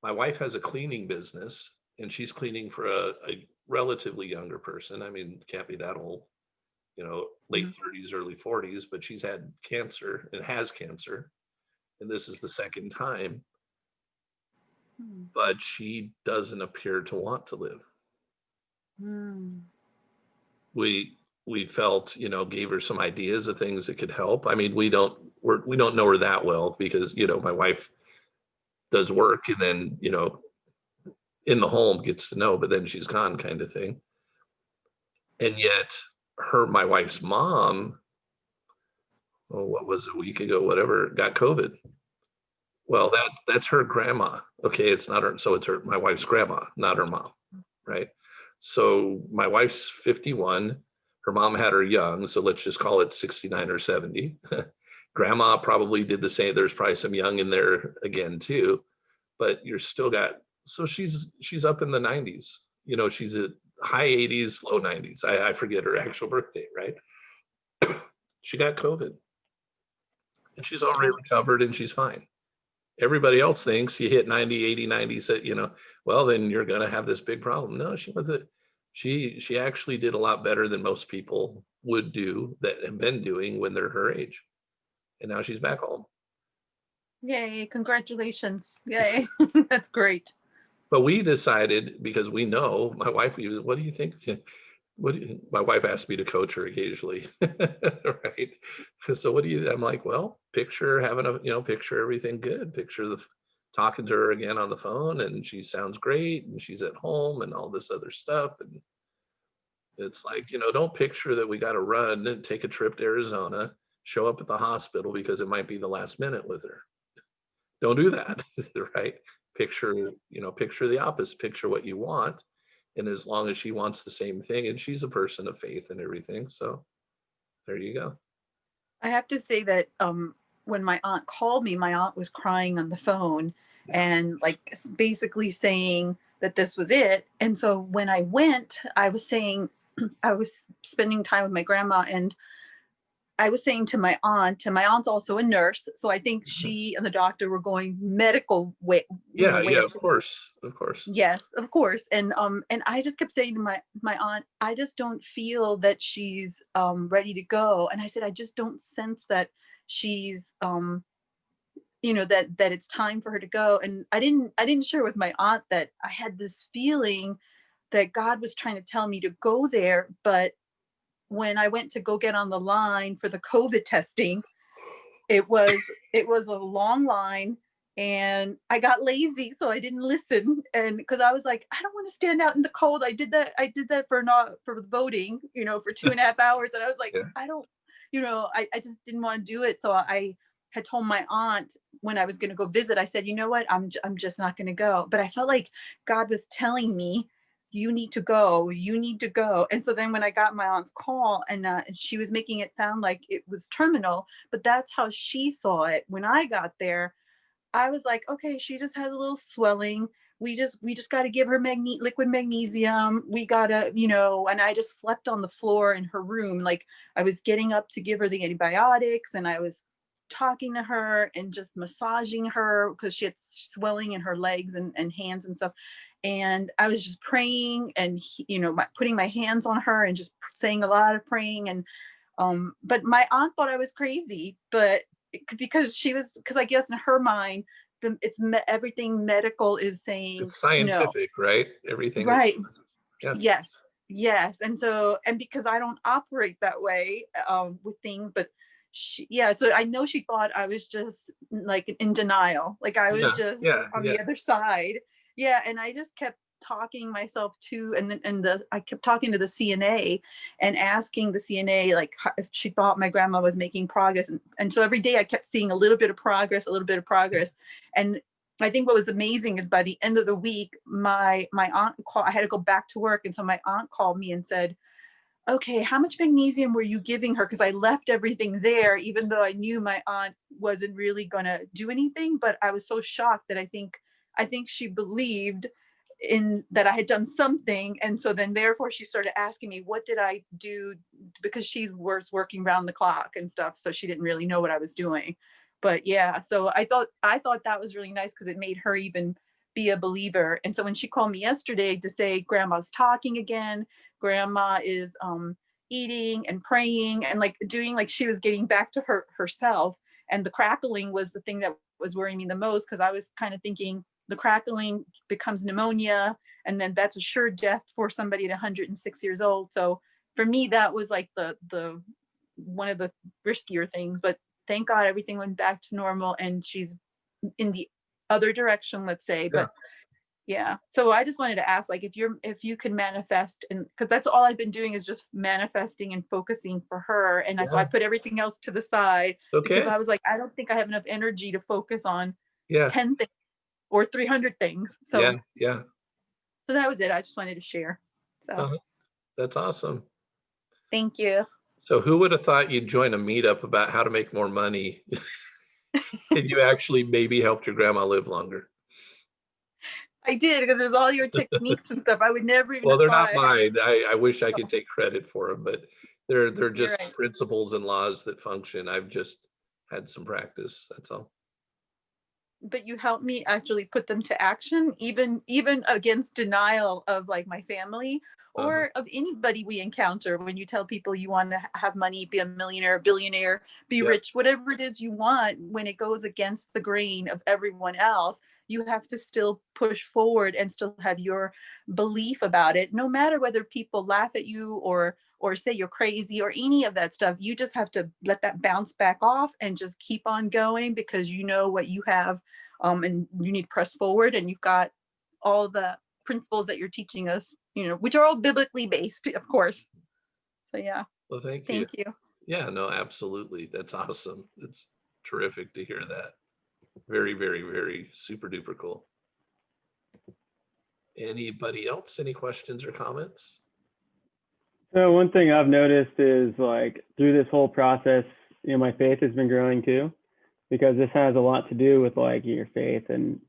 my wife has a cleaning business, and she's cleaning for a relatively younger person. I mean, can't be that old, late 30s, early 40s, but she's had cancer and has cancer. And this is the second time, but she doesn't appear to want to live. We felt, gave her some ideas of things that could help. I mean, we don't know her that well because, my wife does work and then, in the home gets to know, but then she's gone kind of thing. And yet my wife's mom, what was it, a week ago, whatever, got COVID. Well, that's her grandma. Okay, it's not her. So it's my wife's grandma, not her mom, right? So my wife's 51. Her mom had her young, so let's just call it 69 or 70. Grandma probably did the same. There's probably some young in there again too, but you're still got. So she's up in the 90s. She's at high 80s, low 90s. I forget her actual birthday, right? She got COVID, and she's already recovered, and she's fine. Everybody else thinks you hit 90, 80, 90, well, then you're going to have this big problem. No, she actually did a lot better than most people would do that have been doing when they're her age. And now she's back home.
Yay, congratulations. Yay, that's great.
But we decided, because we know, my wife, what do you think? My wife asked me to coach her occasionally, right? So I'm like, well, picture having picture everything good, picture talking to her again on the phone, and she sounds great, and she's at home and all this other stuff. And it's like, don't picture that we got to run and take a trip to Arizona, show up at the hospital because it might be the last minute with her. Don't do that, right? Picture the opposite, picture what you want. And as long as she wants the same thing, and she's a person of faith and everything. So there you go.
I have to say that when my aunt called me, my aunt was crying on the phone and like basically saying that this was it. And so when I went, I was saying, I was spending time with my grandma, and I was saying to my aunt, and my aunt's also a nurse, so I think she and the doctor were going medical way.
Yeah, of course.
Yes, of course. And I just kept saying to my aunt, I just don't feel that she's ready to go. And I said, I just don't sense that she's that it's time for her to go. And I didn't share with my aunt that I had this feeling that God was trying to tell me to go there, but when I went to go get on the line for the COVID testing, it was a long line, and I got lazy, so I didn't listen. And because I was like, I don't want to stand out in the cold. I did that for voting, for 2.5 hours. And I was like, yeah. I don't, I just didn't want to do it. So I had told my aunt when I was going to go visit, I said, you know what, I'm just not going to go. But I felt like God was telling me, you need to go. And so then when I got my aunt's call, and she was making it sound like it was terminal, but that's how she saw it. When I got there, I was like, okay, she just has a little swelling. We just got to give her liquid magnesium. We got to, and I just slept on the floor in her room. Like I was getting up to give her the antibiotics, and I was talking to her and just massaging her because she had swelling in her legs and hands and stuff. And I was just praying and, putting my hands on her and just saying a lot of praying. And, but my aunt thought I was crazy, but because I guess in her mind, everything medical is saying
it's scientific, right? Everything.
Right. Yeah. Yes. And because I don't operate that way with things, but so I know she thought I was just like in denial. Like I was just on the other side. Yeah. And I just kept talking myself to, I kept talking to the CNA and asking the CNA, like if she thought my grandma was making progress. And so every day I kept seeing a little bit of progress. And I think what was amazing is by the end of the week, my aunt called, I had to go back to work. And so my aunt called me and said, okay, how much magnesium were you giving her? Because I left everything there, even though I knew my aunt wasn't really going to do anything. But I was so shocked that I think she believed in that I had done something. And so then therefore she started asking me, what did I do? Because she was working round the clock and stuff. So she didn't really know what I was doing. But yeah, so I thought that was really nice because it made her even be a believer. And so when she called me yesterday to say grandma's talking again, grandma is eating and praying and like doing like she was getting back to herself. And the crackling was the thing that was worrying me the most, because I was kind of thinking the crackling becomes pneumonia, and then that's a sure death for somebody at 106 years old. So for me, that was like the one of the riskier things. But thank God everything went back to normal, and she's in the other direction, let's say. But yeah, so I just wanted to ask, like, if you can manifest, and because that's all I've been doing is just manifesting and focusing for her, and so I put everything else to the side because I was like, I don't think I have enough energy to focus on 10 things or 300 things. So
yeah.
So that was it. I just wanted to share. So
That's awesome.
Thank you.
So who would have thought you'd join a meetup about how to make more money? And you actually maybe helped your grandma live longer.
I did, because there's all your techniques and stuff. I would never even.
Well, they're not mine. I wish I could take credit for them, but they're just
right.
principles and laws that function. I've just had some practice. That's all.
But you helped me actually put them to action, even against denial of like my family or of anybody we encounter. When you tell people you want to have money, be a millionaire, billionaire, be rich, whatever it is you want, when it goes against the grain of everyone else, you have to still push forward and still have your belief about it, no matter whether people laugh at you or say you're crazy or any of that stuff. You just have to let that bounce back off and just keep on going, because you know what you have, and you need to press forward, and you've got all the principles that you're teaching us, which are all biblically based, of course. So yeah.
Well, thank
you.
Yeah, no, absolutely. That's awesome. It's terrific to hear that. Very, very, very super duper cool. Anybody else? Any questions or comments?
So one thing I've noticed is, like, through this whole process, my faith has been growing too, because this has a lot to do with like your faith and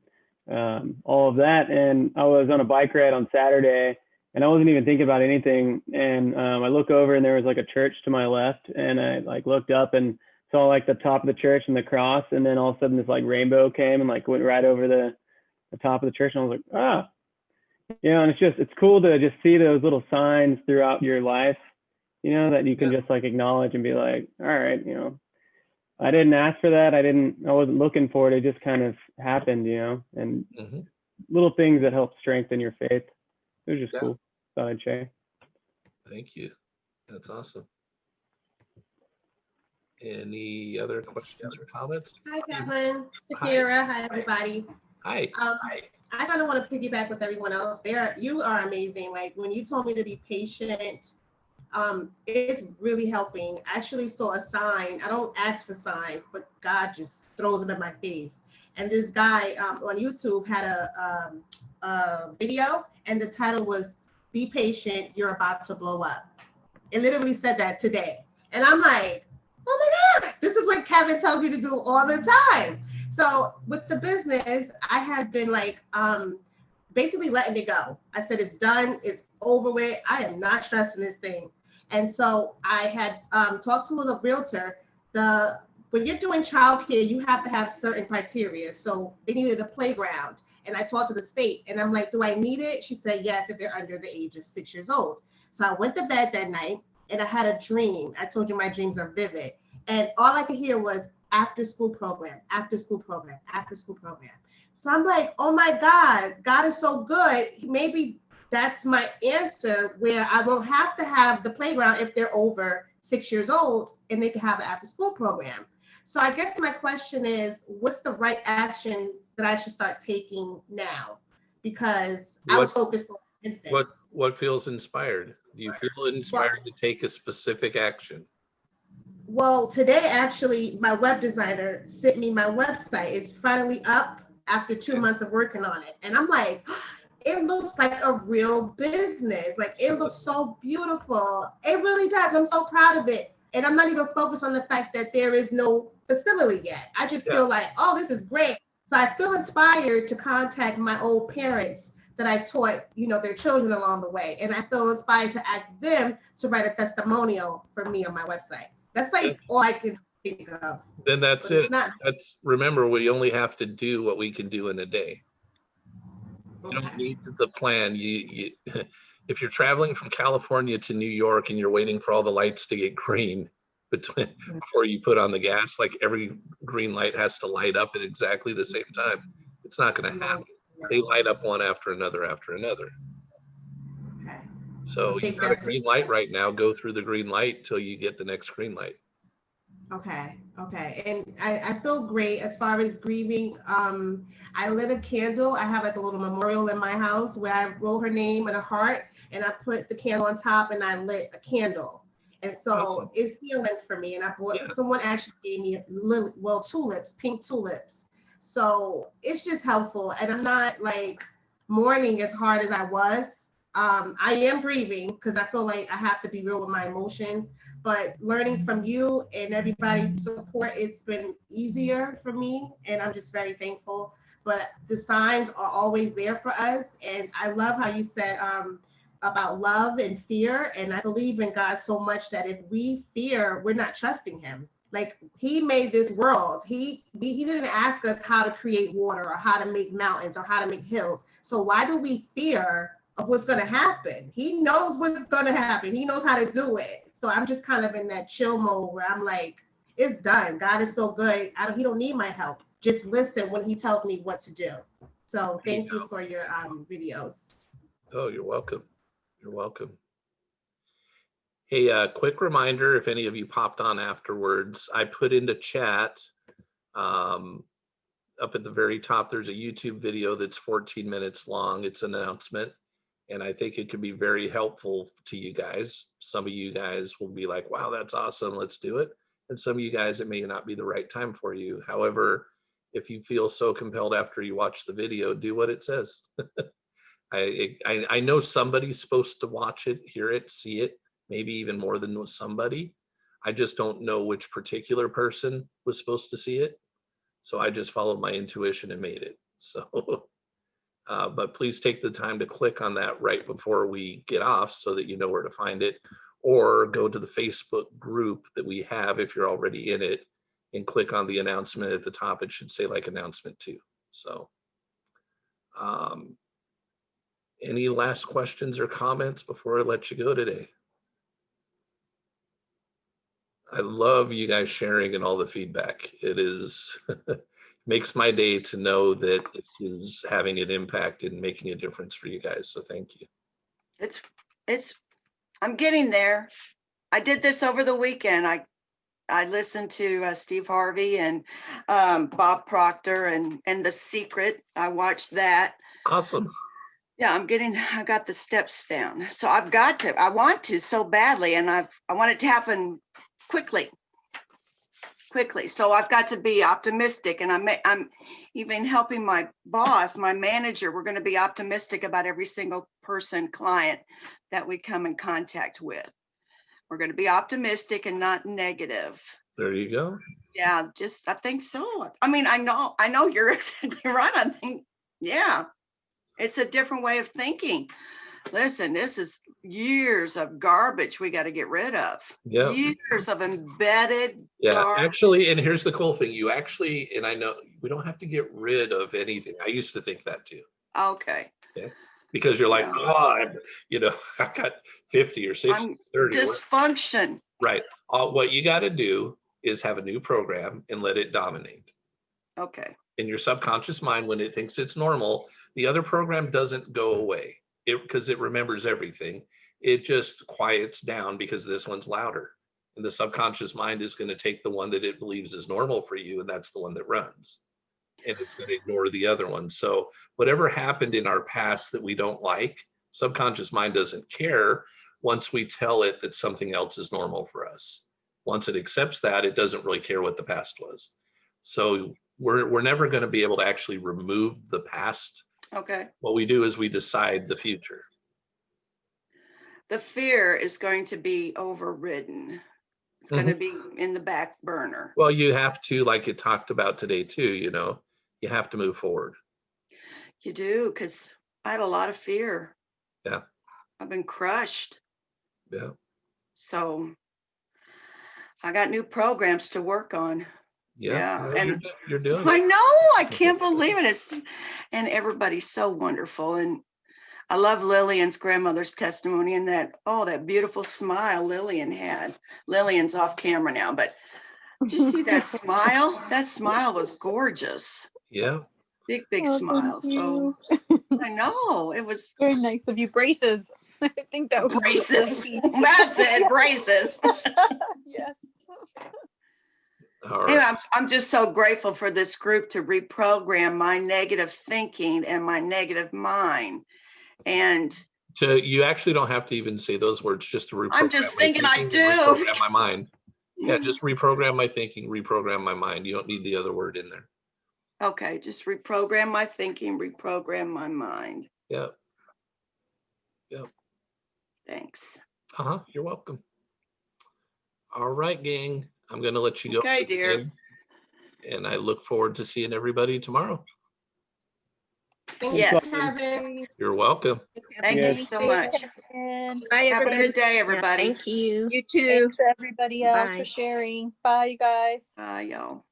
all of that. And I was on a bike ride on Saturday, and I wasn't even thinking about anything. And I look over, and there was like a church to my left, and I like looked up and saw like the top of the church and the cross, and then all of a sudden this like rainbow came and like went right over the top of the church, and I was like, ah. And it's cool to just see those little signs throughout your life, that you can just like acknowledge and be like, all right, I didn't ask for that. I wasn't looking for it. It just kind of happened, and little things that help strengthen your faith. It was just cool. Thought I'd share.
Thank you. That's awesome. Any other questions or comments?
Hi, Kevin. Sakira. Hi, everybody.
Hi.
I kind of want to piggyback with everyone else there. You are amazing. Like, when you told me to be patient, it's really helping. I actually saw a sign. I don't ask for signs, but God just throws them in my face. And this guy on YouTube had a video, and the title was, "Be patient, you're about to blow up." It literally said that today. And I'm like, oh my God, this is what Kevin tells me to do all the time. So with the business, I had been like, basically letting it go. I said, it's done, it's over with. I am not stressing this thing. And so I had talked to the realtor. When you're doing childcare, you have to have certain criteria. So they needed a playground. And I talked to the state, and I'm like, do I need it? She said, yes, if they're under the age of 6 years old. So I went to bed that night, and I had a dream. I told you my dreams are vivid. And all I could hear was after school program, after school program, after school program. So I'm like, oh my God, God is so good. Maybe that's my answer, where I won't have to have the playground if they're over 6 years old, and they can have an after school program. So I guess my question is, what's the right action that I should start taking now? Because I was focused on infants.
What feels inspired? Do you feel inspired to take a specific action?
Well, today, actually, my web designer sent me my website. It's finally up after 2 months of working on it. And I'm like, it looks like a real business. Like, it looks so beautiful. It really does. I'm so proud of it. And I'm not even focused on the fact that there is no facility yet. I just feel like, oh, this is great. So I feel inspired to contact my old parents that I taught, their children along the way. And I feel inspired to ask them to write a testimonial for me on my website. That's like all I can think of.
Then that's it. Remember, we only have to do what we can do in a day. You don't
Okay.
need the plan. You if you're traveling from California to New York and you're waiting for all the lights to get green before you put on the gas, like every green light has to light up at exactly the same time, it's not going to happen. They light up one after another after another.
Okay.
So
take
you've got a
that-
green light right now. Go through the green light till you get the next green light.
Okay, okay. And I feel great as far as grieving. I lit a candle. I have like a little memorial in my house where I wrote her name and a heart, and I put the candle on top and I lit a candle. And so
Awesome.
it's healing for me. And I bought,
Yeah.
someone actually gave me tulips, pink tulips. So it's just helpful. And I'm not like mourning as hard as I was. I am grieving because I feel like I have to be real with my emotions. But learning from you and everybody's support, it's been easier for me, and I'm just very thankful. But the signs are always there for us, and I love how you said about love and fear, and I believe in God so much that if we fear, we're not trusting Him. Like He made this world. He didn't ask us how to create water or how to make mountains or how to make hills. So why do we fear of what's going to happen? He knows what's going to happen. He knows how to do it. So I'm just kind of in that chill mode where I'm like, it's done. God is so good. He don't need my help. Just listen when He tells me what to do. So thank you for your videos.
Oh, you're welcome. You're welcome. Hey, quick reminder, if any of you popped on afterwards, I put into chat up at the very top, there's a YouTube video that's 14 minutes long. It's an announcement. And I think it could be very helpful to you guys. Some of you guys will be like, wow, that's awesome, let's do it. And some of you guys, it may not be the right time for you. However, if you feel so compelled after you watch the video, do what it says. I know somebody's supposed to watch it, hear it, see it, maybe even more than somebody. I just don't know which particular person was supposed to see it. So I just followed my intuition and made it. So. But please take the time to click on that right before we get off so that you know where to find it, or go to the Facebook group that we have if you're already in it and click on the announcement at the top. It should say like announcement 2. So any last questions or comments before I let you go today? I love you guys sharing and all the feedback. It is makes my day to know that this is having an impact and making a difference for you guys. So thank you.
I'm getting there. I did this over the weekend. I listened to Steve Harvey and Bob Proctor and The Secret. I watched that.
Awesome.
Yeah, I got the steps down. So I want to so badly, and I want it to happen quickly. So I've got to be optimistic, and I'm even helping my boss, my manager. We're going to be optimistic about every single client that we come in contact with. We're going to be optimistic and not negative.
There you go.
Yeah, I think so. I mean, I know you're exactly right. I think, yeah, it's a different way of thinking. Listen, this is years of garbage we got to get rid of.
Yeah.
Years of embedded.
Yeah,
garbage.
actually, and here's the cool thing. You actually, and I know we don't have to get rid of anything. I used to think that too.
Okay.
Yeah. Because you're like,
Yeah.
I got 50 or 60, 30.
Dysfunction.
Right. What you got to do is have a new program and let it dominate.
Okay.
In your subconscious mind, when it thinks it's normal, the other program doesn't go away because it remembers everything. It just quiets down because this one's louder. And the subconscious mind is going to take the one that it believes is normal for you, and that's the one that runs. And it's going to ignore the other one. So whatever happened in our past that we don't like, subconscious mind doesn't care once we tell it that something else is normal for us. Once it accepts that, it doesn't really care what the past was. So we're never going to be able to actually remove the past.
Okay.
What we do is we decide the future.
The fear is going to be overridden. It's going to be in the back burner.
Well, you have to, like you talked about today too, you have to move forward.
You do, because I had a lot of fear.
Yeah.
I've been crushed.
Yeah.
So I got new programs to work on.
Yeah.
And
you're doing
I
it.
know, I can't believe it. and everybody's so wonderful. And I love Lillian's grandmother's testimony and that, oh, that beautiful smile Lillian had. Lillian's off camera now, but did you see that smile? That smile was gorgeous.
Yeah.
Big, big
Oh,
smile.
thank
So
you.
I know it was
Very nice of you. Braces. I think that was
braces.
key.
That's it, braces.
Yes.
All
Anyway,
right.
I'm just so grateful for this group to reprogram my negative thinking and my negative mind. And
You actually don't have to even say those words, just to reprogram.
I'm just
my
thinking I
thinking,
do.
Reprogram my mind. Yeah, just reprogram my thinking, reprogram my mind. You don't need the other word in there.
Okay, just reprogram my thinking, reprogram my mind.
Yeah.
Thanks.
You're welcome. All right, gang. I'm going to let you go.
Okay, dear.
And I look forward to seeing everybody tomorrow.
Thanks
Yes.
for having.
You're welcome.
Thank you
Yes.
so much.
And
Bye,
Have a
everybody.
good day, everybody.
Thank you.
You too.
thanks everybody else
Bye.
for sharing. Bye, you guys.
Bye, y'all.